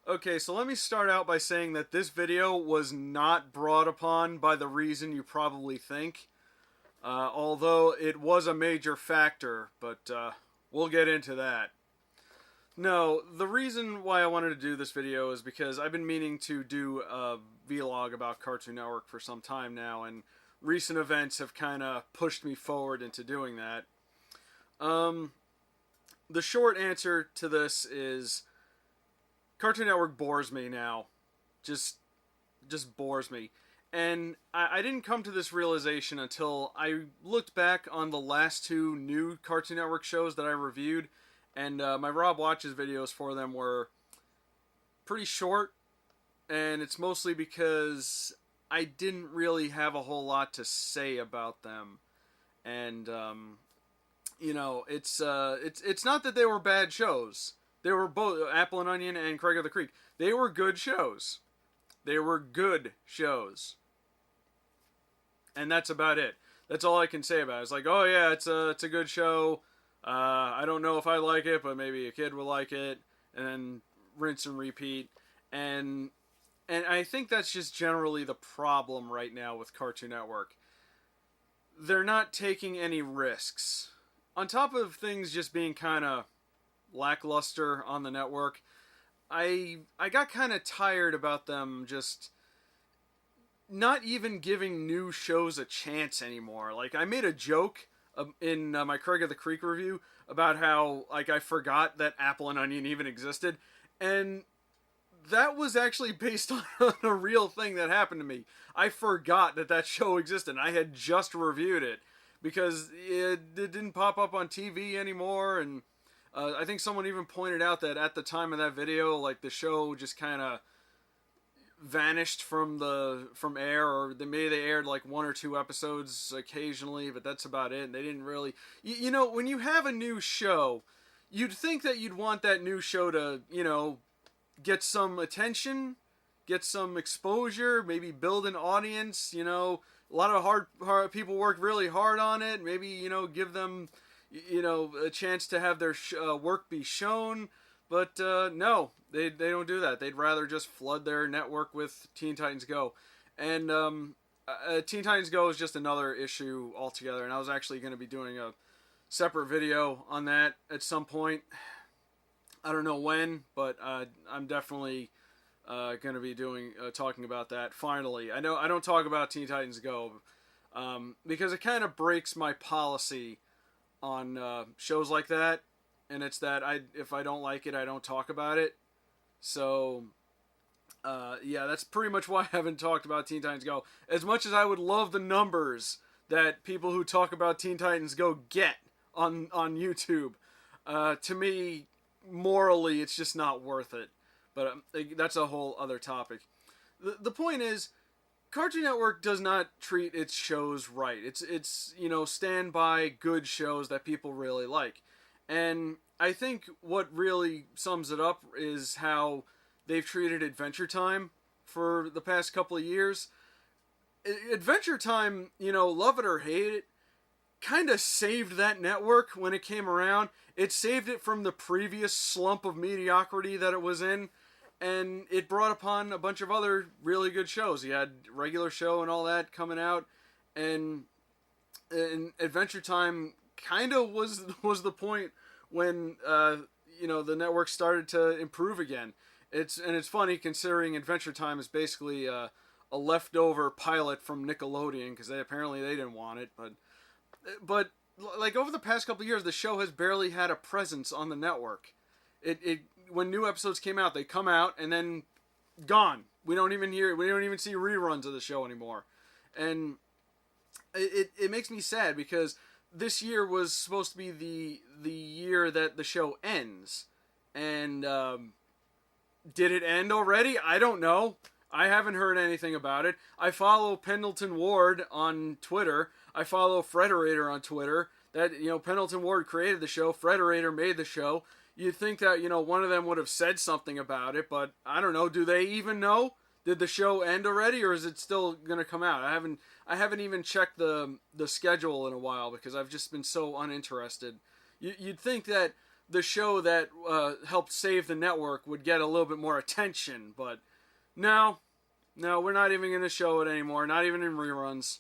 Okay, so let me start out by saying that this video was not brought upon by the reason you probably think. Although it was a major factor, but we'll get into that. No, the reason why I wanted to do this video is because I've been meaning to do a vlog about Cartoon Network for some time now, and recent events have kind of pushed me forward into doing that. The short answer to this is Cartoon Network bores me now. Just bores me. And I didn't come to this realization until I looked back on the last two new Cartoon Network shows that I reviewed, and my Rob Watches videos for them were pretty short, and it's mostly because I didn't really have a whole lot to say about them. And it's not that they were bad shows. They were both Apple and Onion and Craig of the Creek. They were good shows. They were good shows. And that's about it. That's all I can say about it. It's like, oh yeah, it's a good show. I don't know if I like it, but maybe a kid will like it. And then rinse and repeat. And I think that's just generally the problem right now with Cartoon Network. They're not taking any risks. On top of things just being kind of lackluster on the network, I got kind of tired about them just not even giving new shows a chance anymore. Like, I made a joke in my Craig of the Creek review about how, like, I forgot that Apple and Onion even existed, and that was actually based on a real thing that happened to me. I forgot that show existed. I had just reviewed it because it didn't pop up on TV anymore, and I think someone even pointed out that at the time of that video, like, the show just kind of vanished from air, or maybe they aired like one or two episodes occasionally, but that's about it. And they didn't really, you know, when you have a new show, you'd think that you'd want that new show to, you know, get some attention, get some exposure, maybe build an audience. You know, a lot of hard people work really hard on it. Maybe, you know, give them, you know, a chance to have their work be shown. But no, they don't do that. They'd rather just flood their network with Teen Titans Go. And Teen Titans Go is just another issue altogether. And I was actually going to be doing a separate video on that at some point. I don't know when, but I'm definitely going to be talking about that finally. I know I don't talk about Teen Titans Go because it kind of breaks my policy on shows like that. And it's that if I don't like it, I don't talk about it. So, yeah, that's pretty much why I haven't talked about Teen Titans Go. As much as I would love the numbers that people who talk about Teen Titans Go get on YouTube, to me, morally, it's just not worth it. But that's a whole other topic. The point is, Cartoon Network does not treat its shows right. It's you know, stand by good shows that people really like. And I think what really sums it up is how they've treated Adventure Time for the past couple of years. Adventure Time, you know, love it or hate it, kind of saved that network when it came around. It saved it from the previous slump of mediocrity that it was in, and it brought upon a bunch of other really good shows. You had Regular Show and all that coming out, and Adventure Time kind of was the point when you know, the network started to improve again. It's funny considering Adventure Time is basically a leftover pilot from Nickelodeon, because they didn't want it, but like over the past couple of years, the show has barely had a presence on the network. It when new episodes came out, they come out and then gone. We don't even see reruns of the show anymore, and it makes me sad because this year was supposed to be the year that the show ends. And did it end already? I don't know. I haven't heard anything about it. I follow Pendleton Ward on Twitter. I follow Frederator on Twitter. That, you know, Pendleton Ward created the show. Frederator made the show. You'd think that, you know, one of them would have said something about it, but I don't know. Do they even know? Did the show end already, or is it still going to come out? I haven't even checked the schedule in a while because I've just been so uninterested. You'd think that the show that helped save the network would get a little bit more attention. But no, we're not even going to show it anymore. Not even in reruns.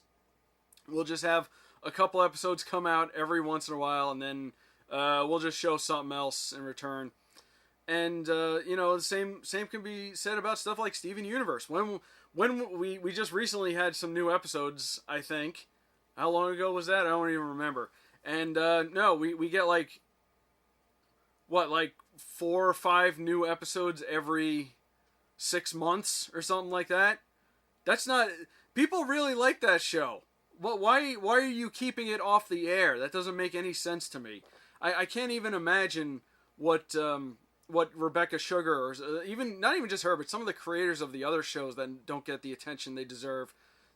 We'll just have a couple episodes come out every once in a while, and then we'll just show something else in return. And the same can be said about stuff like Steven Universe. When we just recently had some new episodes, I think. How long ago was that? I don't even remember. And no, we get like 4 or 5 new episodes every 6 months or something like that. That's not... People really like that show. Why are you keeping it off the air? That doesn't make any sense to me. I can't even imagine what Rebecca Sugar, or not even just her, but some of the creators of the other shows that don't get the attention they deserve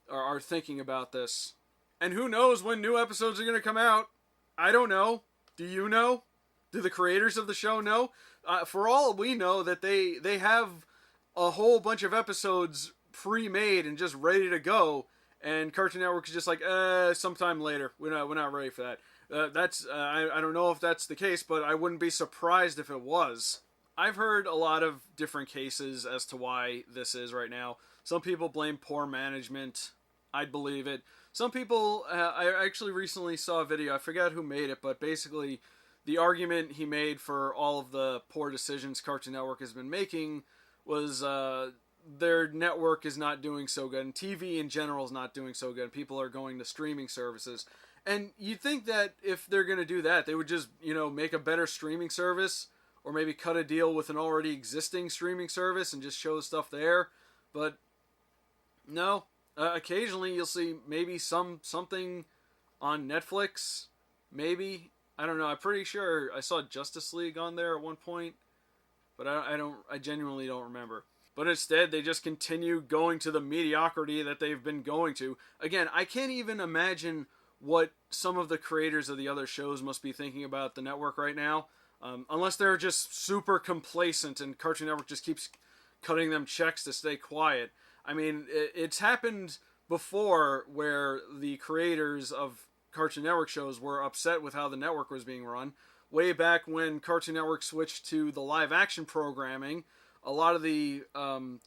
are thinking about this. And who knows when new episodes are going to come out? I don't know. Do you know? Do the creators of the show know? For all we know, that they have a whole bunch of episodes pre-made and just ready to go, and Cartoon Network is just like, sometime later. We're not ready for that. I don't know if that's the case, but I wouldn't be surprised if it was. I've heard a lot of different cases as to why this is right now. Some people blame poor management. I'd believe it. Some people, I actually recently saw a video, I forgot who made it, but basically the argument he made for all of the poor decisions Cartoon Network has been making was their network is not doing so good, and TV in general is not doing so good. People are going to streaming services. And you'd think that if they're going to do that, they would just, make a better streaming service, or maybe cut a deal with an already existing streaming service and just show the stuff there. But no, occasionally you'll see maybe something on Netflix, maybe. I don't know. I'm pretty sure I saw Justice League on there at one point, but I genuinely don't remember. But instead, they just continue going to the mediocrity that they've been going to. Again, I can't even imagine what some of the creators of the other shows must be thinking about the network right now. Unless they're just super complacent and Cartoon Network just keeps cutting them checks to stay quiet. I mean, it's happened before where the creators of Cartoon Network shows were upset with how the network was being run. Way back when Cartoon Network switched to the live action programming, a lot of the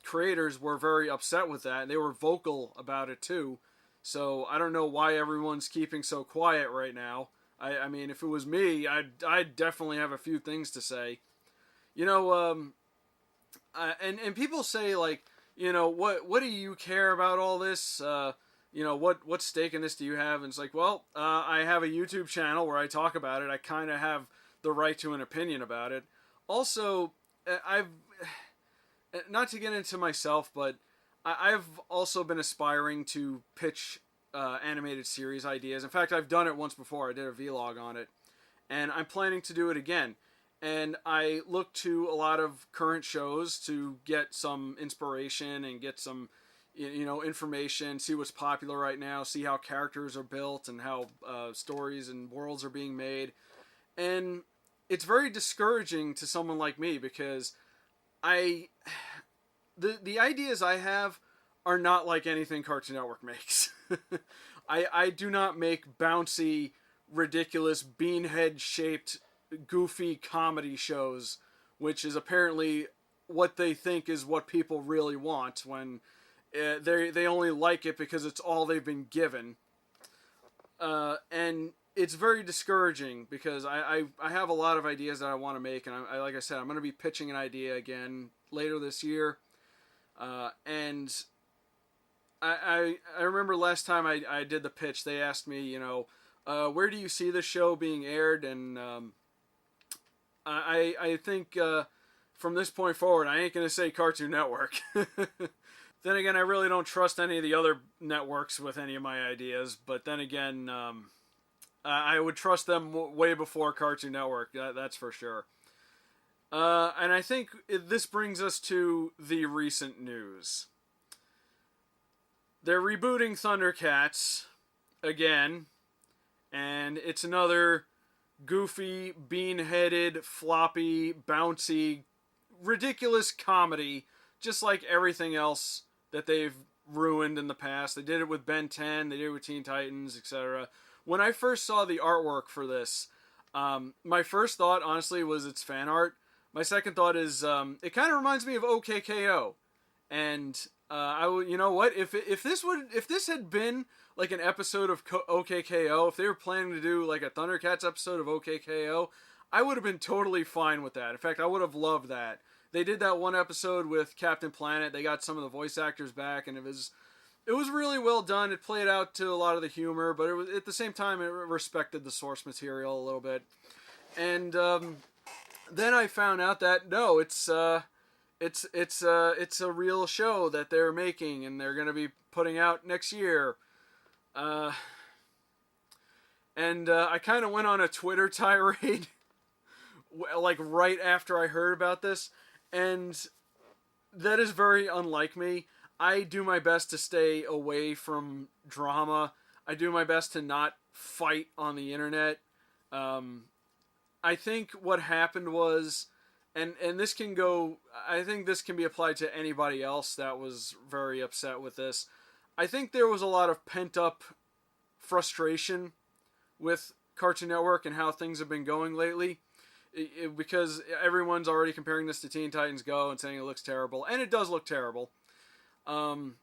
creators were very upset with that, and they were vocal about it too. So I don't know why everyone's keeping so quiet right now. I mean, if it was me, I'd definitely have a few things to say. And people say, like, what do you care about all this? What stake in this do you have? And it's like, well, I have a YouTube channel where I talk about it. I kind of have the right to an opinion about it. Also, I've, not to get into myself, but I've also been aspiring to pitch animated series ideas. In fact, I've done it once before. I did a vlog on it, and I'm planning to do it again. And I look to a lot of current shows to get some inspiration and get some, information, see what's popular right now, see how characters are built and how stories and worlds are being made. And it's very discouraging to someone like me because the ideas I have are not like anything Cartoon Network makes. I do not make bouncy, ridiculous, beanhead-shaped, goofy comedy shows, which is apparently what they think is what people really want when they only like it because it's all they've been given. And it's very discouraging because I have a lot of ideas that I want to make, and like I said, I'm going to be pitching an idea again later this year. And I remember last time I did the pitch, they asked me, where do you see the show being aired? And I think from this point forward, I ain't going to say Cartoon Network. Then again, I really don't trust any of the other networks with any of my ideas. But then again, I would trust them way before Cartoon Network. That's for sure. And I think this brings us to the recent news. They're rebooting Thundercats again. And it's another goofy, bean-headed, floppy, bouncy, ridiculous comedy, just like everything else that they've ruined in the past. They did it with Ben 10, they did it with Teen Titans, etc. When I first saw the artwork for this, My first thought, honestly, was it's fan art. My second thought is it kind of reminds me of OKKO, and you know what, if this had been like an episode of OKKO, if they were planning to do like a Thundercats episode of OKKO, I would have been totally fine with that. In fact, I would have loved that. They did that one episode with Captain Planet. They got some of the voice actors back, and it was really well done. It played out to a lot of the humor, but it was, at the same time, it respected the source material a little bit. And then I found out that no, it's a real show that they're making, and they're going to be putting out next year. I kind of went on a Twitter tirade, like right after I heard about this, and that is very unlike me. I do my best to stay away from drama. I do my best to not fight on the internet. I think what happened was, and this can go, I think this can be applied to anybody else that was very upset with this. I think there was a lot of pent-up frustration with Cartoon Network and how things have been going lately. Because everyone's already comparing this to Teen Titans Go and saying it looks terrible. And it does look terrible. And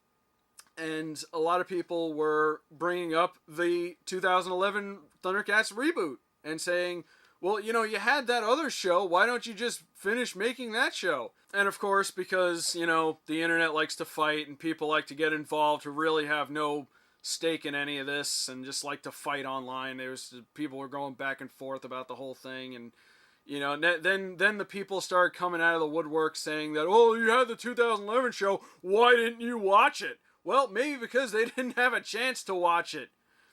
a lot of people were bringing up the 2011 Thundercats reboot and saying, well, you know, you had that other show. Why don't you just finish making that show? And of course, because, you know, the internet likes to fight and people like to get involved who really have no stake in any of this and just like to fight online. People were going back and forth about the whole thing, and you know, then the people started coming out of the woodwork saying that, oh, you had the 2011 show, why didn't you watch it? Well, maybe because they didn't have a chance to watch it.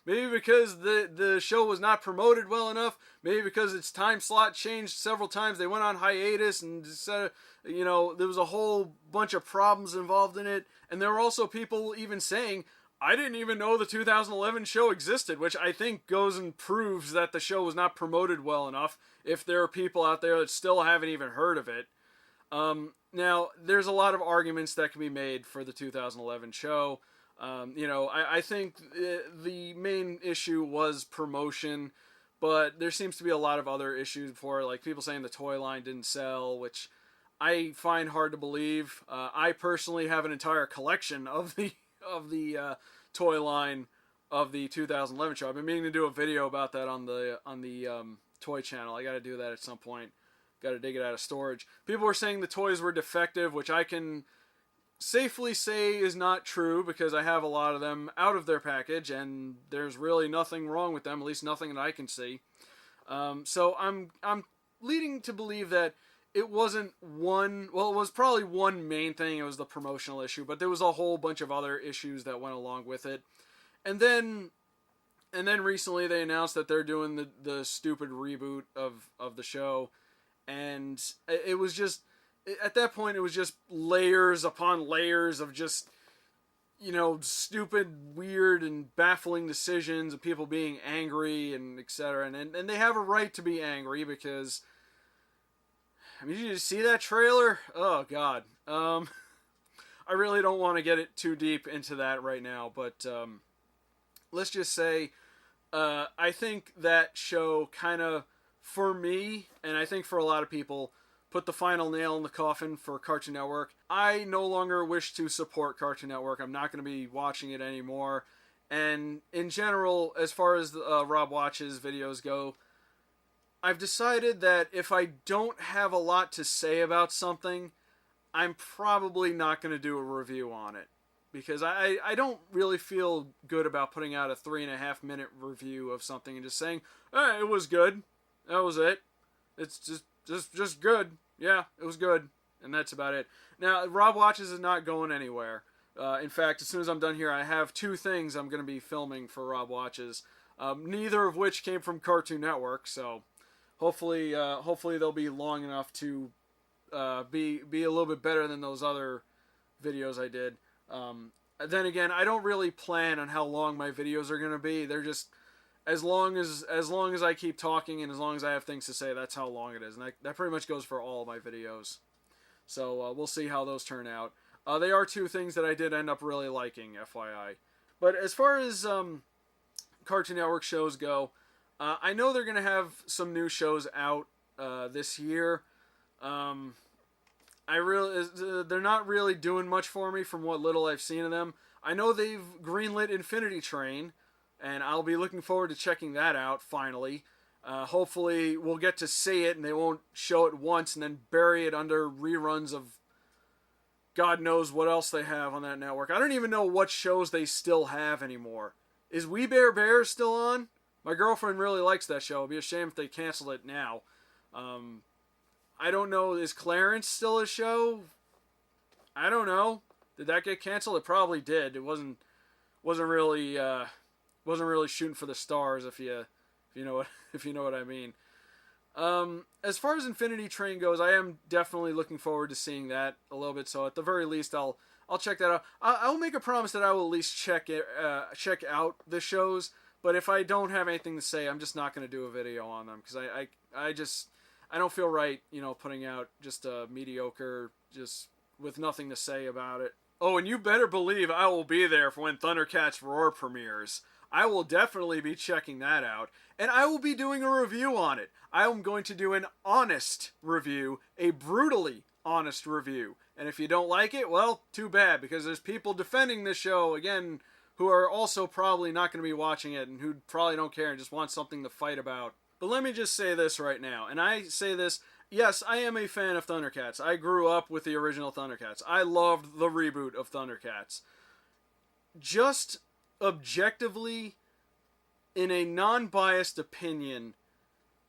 Maybe because the show was not promoted well enough. Maybe because its time slot changed several times. They went on hiatus and said, you know, there was a whole bunch of problems involved in it. And there were also people even saying, I didn't even know the 2011 show existed, which I think goes and proves that the show was not promoted well enough if there are people out there that still haven't even heard of it. Now, there's a lot of arguments that can be made for the 2011 show. You know, I think the main issue was promotion, but there seems to be a lot of other issues for it, like people saying the toy line didn't sell, which I find hard to believe. I personally have an entire collection of the toy line of the 2011 show. I've been meaning to do a video about that on the toy channel. I got to do that at some point. Got to dig it out of storage. People were saying the toys were defective, which I can safely say is not true because I have a lot of them out of their package, and there's really nothing wrong with them, at least nothing that I can see. So I'm leading to believe that it wasn't one, well, it was probably one main thing. It was the promotional issue, but there was a whole bunch of other issues that went along with it. And then recently they announced that they're doing the stupid reboot of the show. And it was just, at that point, it was just layers upon layers of just, you know, stupid, weird, and baffling decisions of people being angry and etc. And they have a right to be angry because, I mean, did you see that trailer? Oh, God. I really don't want to get it too deep into that right now, but let's just say I think that show kind of, for me, and I think for a lot of people, put the final nail in the coffin for Cartoon Network. I no longer wish to support Cartoon Network. I'm not going to be watching it anymore. And in general, as far as Rob Watch's videos go, I've decided that if I don't have a lot to say about something, I'm probably not going to do a review on it. Because I don't really feel good about putting out a 3.5 minute review of something and just saying, hey, it was good. That was it. It's just good. Yeah, it was good. And that's about it. Now, Rob Watches is not going anywhere. In fact, as soon as I'm done here, I have 2 things I'm going to be filming for Rob Watches. Neither of which came from Cartoon Network, so hopefully they'll be long enough to be a little bit better than those other videos I did. Then again, I don't really plan on how long my videos are going to be. They're just as long as I keep talking and as long as I have things to say, that's how long it is. And that pretty much goes for all of my videos. So we'll see how those turn out. They are 2 things that I did end up really liking, FYI. But as far as Cartoon Network shows go, I know they're going to have some new shows out this year. They're not really doing much for me from what little I've seen of them. I know they've greenlit Infinity Train, and I'll be looking forward to checking that out finally. Hopefully we'll get to see it and they won't show it once and then bury it under reruns of God knows what else they have on that network. I don't even know what shows they still have anymore. Is We Bare Bears still on? My girlfriend really likes that show. It'd be a shame if they canceled it now. I don't know. Is Clarence still a show? I don't know. Did that get canceled? It probably did. It wasn't really shooting for the stars, if you know what I mean. As far as Infinity Train goes, I am definitely looking forward to seeing that a little bit. So at the very least, I'll check that out. I'll make a promise that I will at least check out the shows. But if I don't have anything to say, I'm just not going to do a video on them because I don't feel right, putting out just a mediocre, just with nothing to say about it. Oh, and you better believe I will be there for when Thundercats Roar premieres. I will definitely be checking that out, and I will be doing a review on it. I am going to do an honest review, a brutally honest review. And if you don't like it, well, too bad, because there's people defending this show, again, who are also probably not going to be watching it and who probably don't care and just want something to fight about. But let me just say this right now, and I say this, yes, I am a fan of Thundercats. I grew up with the original Thundercats. I loved the reboot of Thundercats. Just objectively, in a non-biased opinion,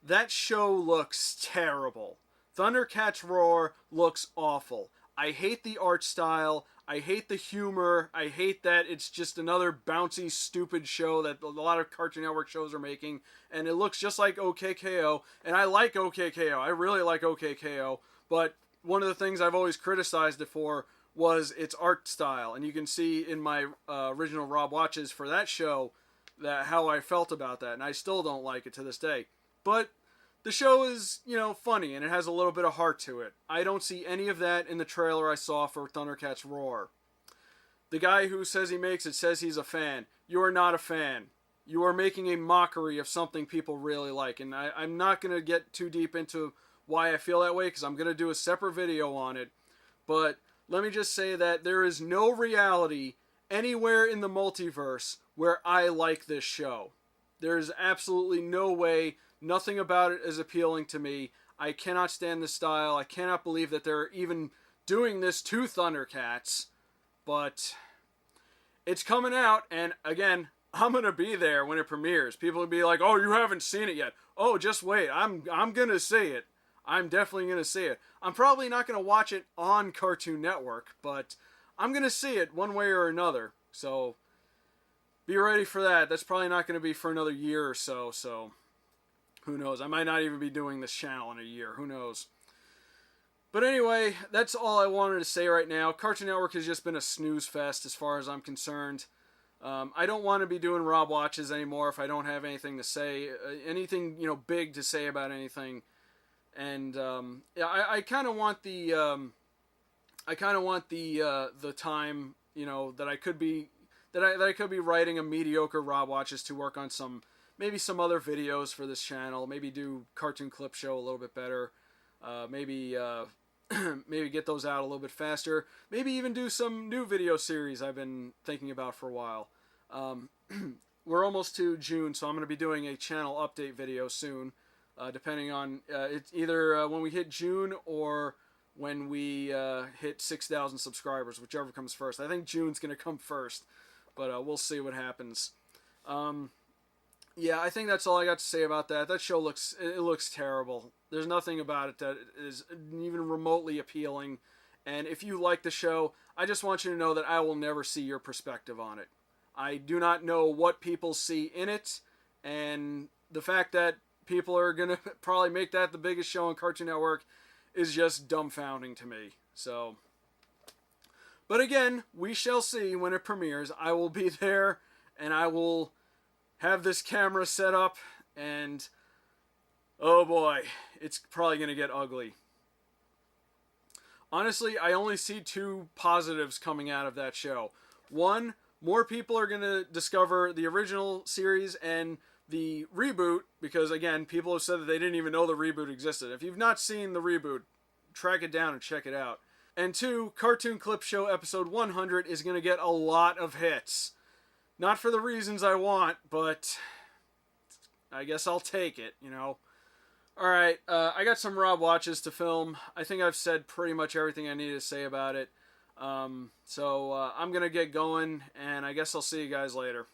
that show looks terrible. Thundercats Roar looks awful. I hate the art style. I hate the humor. I hate that it's just another bouncy, stupid show that a lot of Cartoon Network shows are making. And it looks just like OKKO. And I like OKKO. I really like OKKO. But one of the things I've always criticized it for was its art style. And you can see in my original Rob Watches for that show that how I felt about that. And I still don't like it to this day. But the show is, funny, and it has a little bit of heart to it. I don't see any of that in the trailer I saw for Thundercats Roar. The guy who says he makes it says he's a fan. You are not a fan. You are making a mockery of something people really like. And I'm not going to get too deep into why I feel that way, because I'm going to do a separate video on it. But let me just say that there is no reality anywhere in the multiverse where I like this show. There is absolutely no way. Nothing about it is appealing to me. I cannot stand the style. I cannot believe that they're even doing this to Thundercats. But it's coming out, and again, I'm going to be there when it premieres. People will be like, oh, you haven't seen it yet. Oh, just wait. I'm going to see it. I'm definitely going to see it. I'm probably not going to watch it on Cartoon Network, but I'm going to see it one way or another. So be ready for that. That's probably not going to be for another year or so, who knows? I might not even be doing this channel in a year. Who knows? But anyway, that's all I wanted to say right now. Cartoon Network has just been a snooze fest as far as I'm concerned. I don't want to be doing Rob Watches anymore if I don't have anything to say. Anything, big to say about anything. And I kind of want the time, that I could be writing a mediocre Rob Watches to work on maybe some other videos for this channel. Maybe do Cartoon Clip Show a little bit better. Maybe get those out a little bit faster. Maybe even do some new video series I've been thinking about for a while. We're almost to June, so I'm going to be doing a channel update video soon. Depending on, it's either when we hit June or when we hit 6,000 subscribers, whichever comes first. I think June's going to come first, but we'll see what happens. Yeah, I think that's all I got to say about that. That show looks terrible. There's nothing about it that is even remotely appealing. And if you like the show, I just want you to know that I will never see your perspective on it. I do not know what people see in it, and the fact that people are going to probably make that the biggest show on Cartoon Network is just dumbfounding to me. So, but again, we shall see when it premieres. I will be there, and I will have this camera set up, and oh boy, it's probably going to get ugly. Honestly, I only see two positives coming out of that show. One, more people are going to discover the original series, and the reboot, because again, people have said that they didn't even know the reboot existed. If you've not seen the reboot, track it down and check it out. And 2, Cartoon Clip Show episode 100 is going to get a lot of hits. Not for the reasons I want, but I guess I'll take it, you know. Alright, I got some Rob watches to film. I think I've said pretty much everything I need to say about it. So I'm going to get going, and I guess I'll see you guys later.